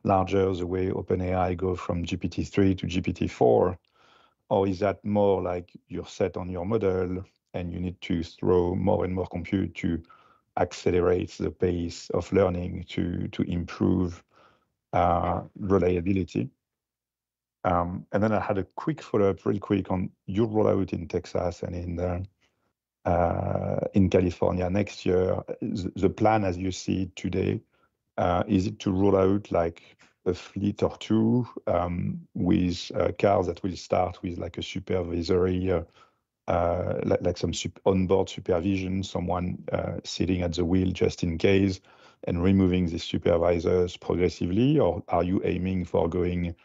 larger, the way OpenAI go from GPT-3 to GPT-4? Or is that more like you're set on your model and you need to throw more and more compute to accelerate the pace of learning to improve reliability? And then I had a quick follow-up real quick on your rollout in Texas and in California next year. The plan as you see it today, is it to roll out a fleet or two with cars that will start with a supervisory, some onboard supervision, someone sitting at the wheel just in case, and removing the supervisors progressively? Or are you aiming for going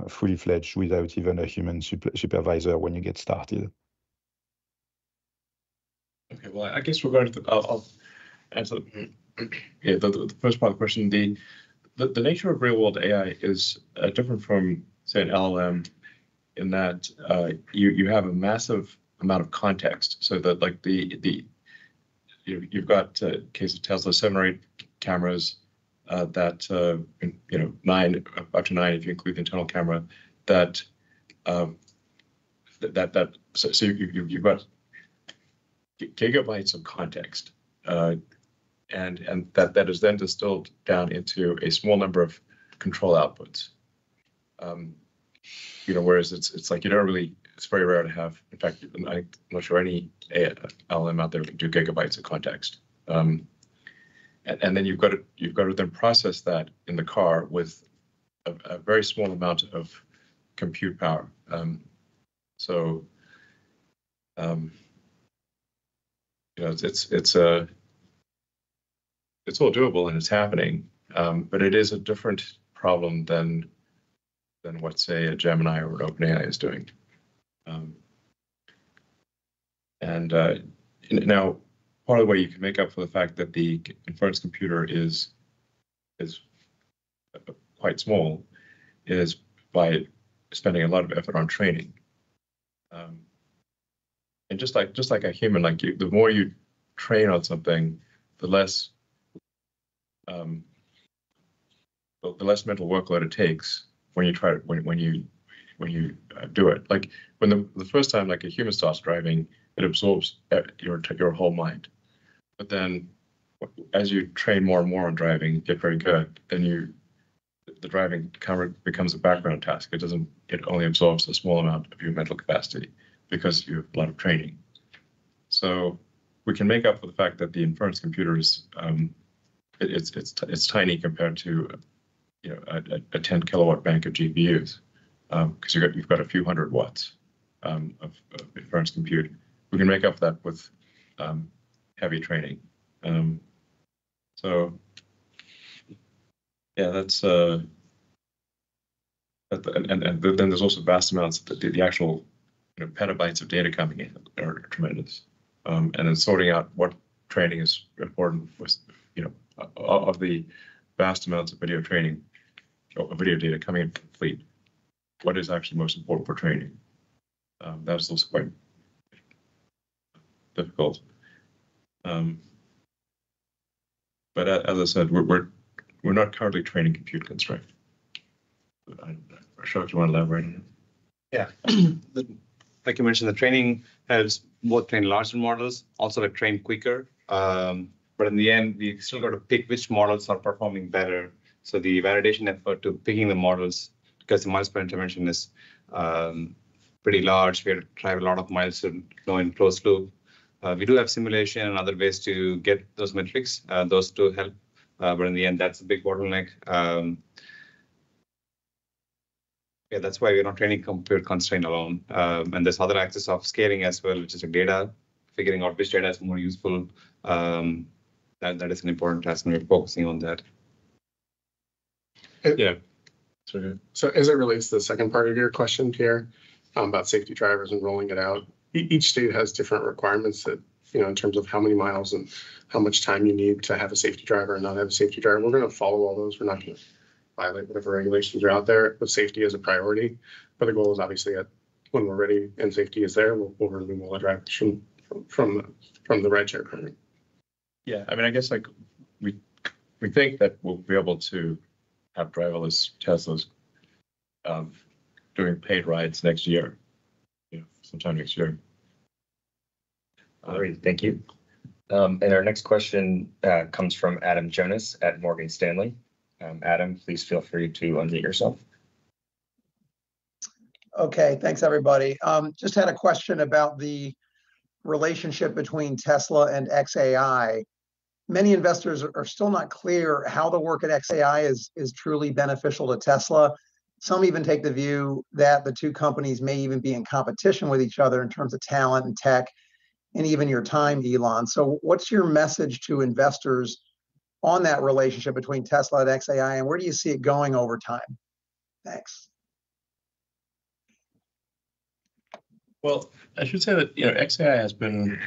fully fledged without even a human supervisor when you get started? Okay, well, I guess we're going to. I'll answer the first part of the question. The nature of real world AI is different from, say, an LLM, in that you have a massive amount of context. So that you've got case of Tesla 7 or 8 cameras that 9 up to 9 if you include the internal camera that so you've got gigabytes of context, and that is then distilled down into a small number of control outputs. Whereas it's like you don't really, it's very rare to have. In fact, I'm not sure any LLM out there can do gigabytes of context. And then you've got to then process that in the car with a very small amount of compute power. It's all doable and it's happening, but it is a different problem than what, say, a Gemini or an OpenAI is doing. Now, part of the way you can make up for the fact that the inference computer is quite small is by spending a lot of effort on training. And just like a human, the more you train on something, the less mental workload it takes when you try to when you do it. Like when the first time a human starts driving, it absorbs your whole mind. But then as you train more and more on driving, get very good, then the driving becomes a background task. It only absorbs a small amount of your mental capacity because you have a lot of training. So we can make up for the fact that the inference computer is it's tiny compared to a 10 kilowatt bank of GPUs, because you've got a few hundred watts of inference compute. We can make up for that with heavy training. So yeah, that's and then there's also vast amounts of the actual petabytes of data coming in are tremendous, and then sorting out what training is important with of the vast amounts of video training or video data coming in from the fleet, what is actually most important for training? That's also quite difficult. But as I said, we're not currently training compute constrained. I'm not sure if you want to elaborate on it. Yeah. Like you mentioned, the training has both train larger models, also like train quicker. But in the end, we still got to pick which models are performing better. So the validation effort to picking the models, because the miles per intervention is pretty large, we have to drive a lot of miles to know in closed loop. We do have simulation and other ways to get those metrics. Those do help, but in the end, that's a big bottleneck. Yeah, that's why we're not training compute constraint alone. And there's other axis of scaling as well, which is like data, figuring out which data is more useful. That is an important task, and we're focusing on that. Yeah. So as it relates to the second part of your question, Pierre, about safety drivers and rolling it out, each state has different requirements that, in terms of how many miles and how much time you need to have a safety driver and not have a safety driver. We're going to follow all those. We're not going to violate whatever regulations are out there, with safety as a priority. But the goal is obviously that when we're ready and safety is there, we'll remove all the drivers from the rideshare program. Yeah, I mean, I guess like we think that we'll be able to have driverless Teslas doing paid rides next year, sometime next year. All right, thank you. And our next question comes from Adam Jonas at Morgan Stanley. Adam, please feel free to unmute yourself. Okay, thanks everybody. Just had a question about the relationship between Tesla and xAI. Many investors are still not clear how the work at xAI is truly beneficial to Tesla. Some even take the view that the two companies may even be in competition with each other in terms of talent and tech, and even your time, Elon. So what's your message to investors on that relationship between Tesla and xAI, and where do you see it going over time? Thanks. Well, I should say that xAI has been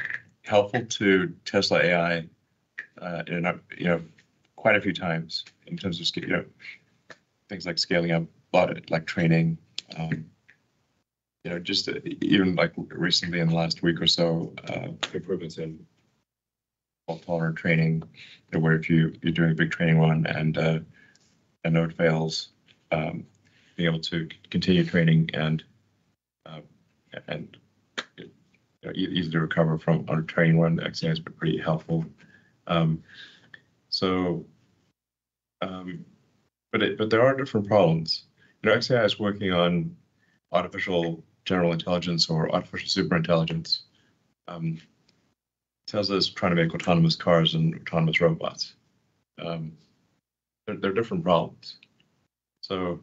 helpful to Tesla AI quite a few times in terms of things like scaling up, a lot of like training. Just even like recently in the last week or so, improvements in fault-tolerant training, where if you're doing a big training run and a node fails, being able to continue training and easy to recover from on a training run, xAI has been pretty helpful. But there are different problems. xAI is working on artificial general intelligence or artificial superintelligence. Tesla is trying to make autonomous cars and autonomous robots. They're different problems. So,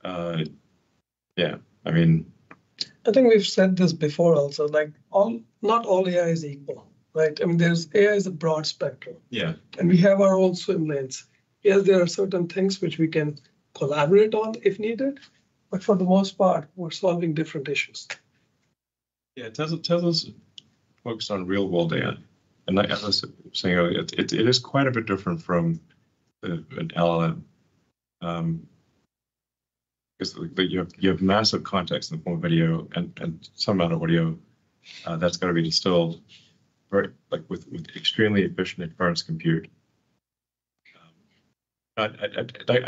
yeah, I mean, I think we've said this before also, like not all AI is equal, right? I mean, AI is a broad spectrum. Yeah. And we have our own swim lanes. Yes, there are certain things which we can collaborate on if needed, but for the most part, we're solving different issues. Yeah, Tesla's focused on real world AI. And like I was saying earlier, it is quite a bit different from an LLM. Because you have massive context in the form of video and some amount of audio that's got to be distilled very with extremely efficient inference compute. I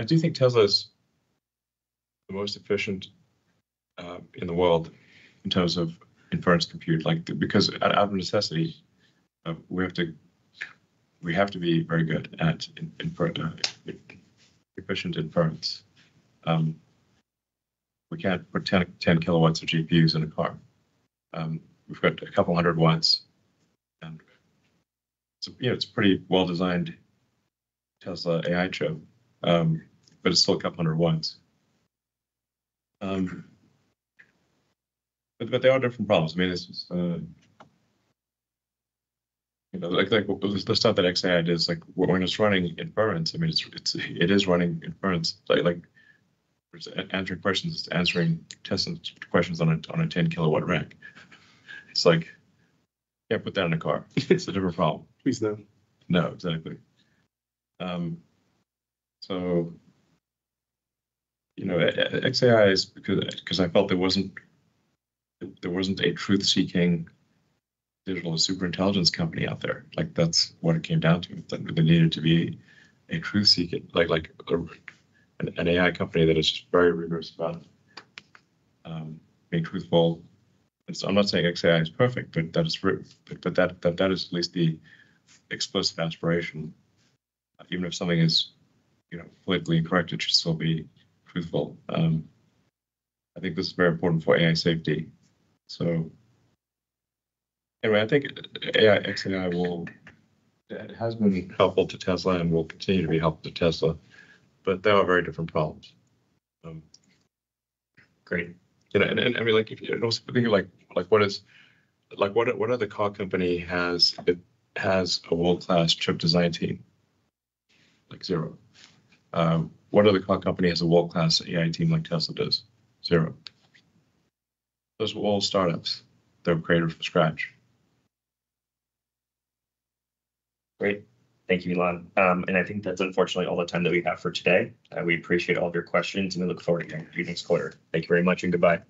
do think Tesla is the most efficient in the world in terms of inference compute, because out of necessity, we have to be very good at efficient inference. We can't put 10 kilowatts of GPUs in a car. We've got a couple hundred watts, and it's pretty well designed Tesla AI chip, but it's still a couple hundred watts. But there are different problems. I mean, it's just, like the stuff that xAI does, like when it's running inference. I mean, it is running inference, like it's answering questions, it's answering Tesla questions on a 10 kilowatt rack. It's like, can't put that in a car. It's a different problem. Please no. No, exactly. So, xAI is because I felt there wasn't a truth-seeking digital superintelligence company out there. Like that's what it came down to. That there needed to be a truth-seeking, an AI company that is just very rigorous about being truthful, I'm not saying XAI is perfect, but that is that is at least the explicit aspiration. Even if something is, politically incorrect, it should still be truthful. I think this is very important for AI safety. So anyway, I think XAI it has been helpful to Tesla and will continue to be helpful to Tesla, but there are very different problems. Great. And I mean, like, if you also think of what other car company has a world-class chip design team? Like zero. What other car company has a world-class AI team like Tesla does? Zero. Those were all startups that were created from scratch. Great. Thank you, Elon. And I think that's unfortunately all the time that we have for today. We appreciate all of your questions and we look forward to hearing you next quarter. Thank you very much and goodbye.